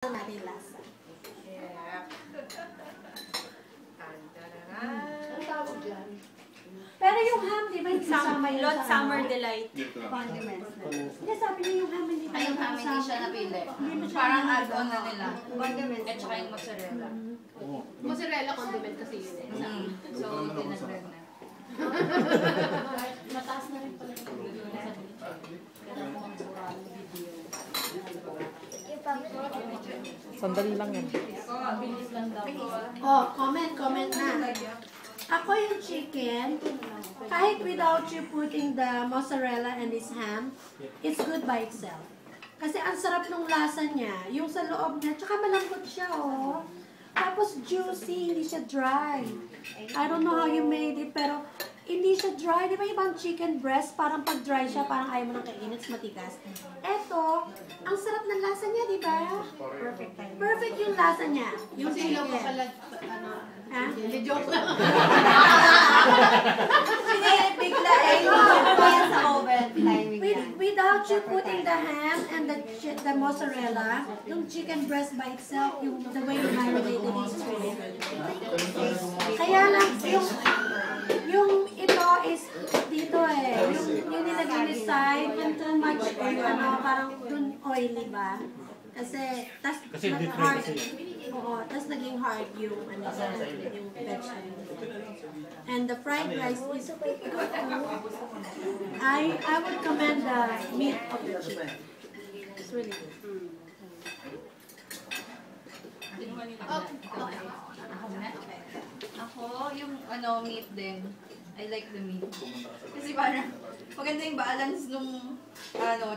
natin lasa. Yeah. Ang tawag dyan. Pero yung ham, di ba hindi kasama yun Lord sa Summer Delight. condiments na. Hindi, sabi niya yung ham hindi Ay, yung ham hindi siya napili. Hindi siya Parang napili. add-on na nila. Condiments. At saka yung mozzarella. Mozzarella condiment kasi yun eh. So, dinagdag na. Mataas na rin pala yung Sandali lang yan. Oh, comment na. Ako yung chicken, kahit without you putting the mozzarella and this ham, it's good by itself. Kasi ang sarap ng lasa niya, yung sa loob niya, tsaka malambot siya, oh. Tapos juicy, hindi siya dry. I don't know how you made it, pero hindi siya dry. Di ba ibang chicken breast, parang pag dry siya, parang ayaw mo nang kainin, matigas. Eto, ang sarap ng lasa niya, di ba? Perfect yung lasa niya. Yung Kasi lang chicken. pala, ano, Ha? joke lang. Hindi, bigla eh. Yan sa oven. Timing yan. Without you putting the ham and the mozzarella, yung chicken breast by itself, yung the way you marinated is really good. Kaya lang, yung ito is dito eh, yung nilagay ni side, yung too much, ano, parang dun oily ba? Kasi, tas hard, oo, tas naging hard yung, ano, yung vegetable. And the fried rice is pretty good too. I would commend the meat of the chicken. It's really good. Ako, yung meat din. I like the meat. Kasi parang maganda yung balance nung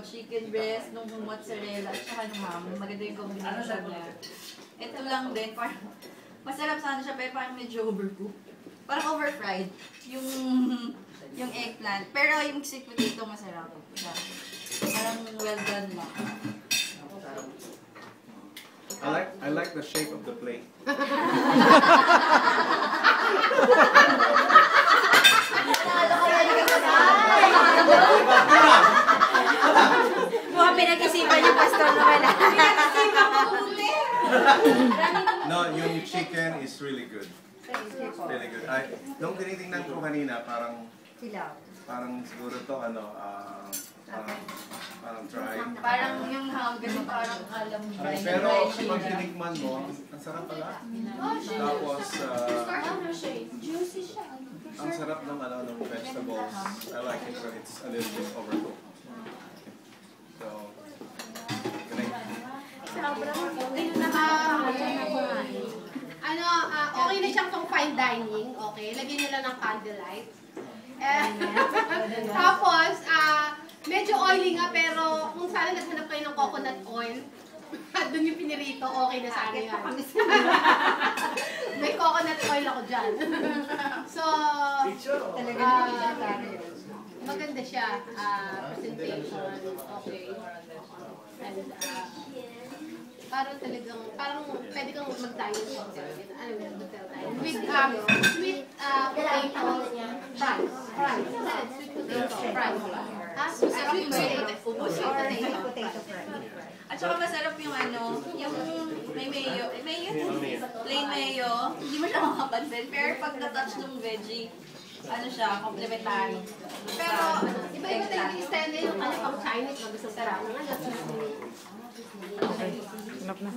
chicken breast, nung mozzarella, at saka nung ham. Maganda yung combination niya. Ito lang din, parang masarap sana siya, pero parang medyo overcooked. Parang overfried. Yung eggplant. Pero yung sweet potato masarap. Yeah. Parang well done lang. I like the shape of the plate. Mukhang pinag-isipan yung pastor na wala. Pinag-isipan mo huli. No, yung chicken is really good. Really good. Nung tinitingnan ko kanina, parang siguro to parang dry. Parang yung ham kasi parang alam dry. Pero pag tinikman mo, ang sarap pala. Tapos, Juicy siya. ang sarap ng ng vegetables. I like it when it's a little bit overcooked. So, Okay na siyang pang fine dining, okay? Lagyan nila ng candlelight. Tapos, medyo oily nga, pero kung sana naghanap kayo ng coconut oil, doon yung pinirito, okay na sana yan. May coconut oil ako dyan. So, maganda siya. Presentation, okay. And, parang pwede kang mag-dine sa hotel. Ano yung hotel tayo? With sweet potato fries. Sweet potato fries. Masarap yung sweet potato fries. At saka masarap yung yung may mayo. Plain mayo. Hindi mo siya makapansin. Pero pag na-touch ng veggie, siya, complementary. Pero, iba-iba tayo yung style na yung kanya pang Chinese. Gusto sarap. Hanap na.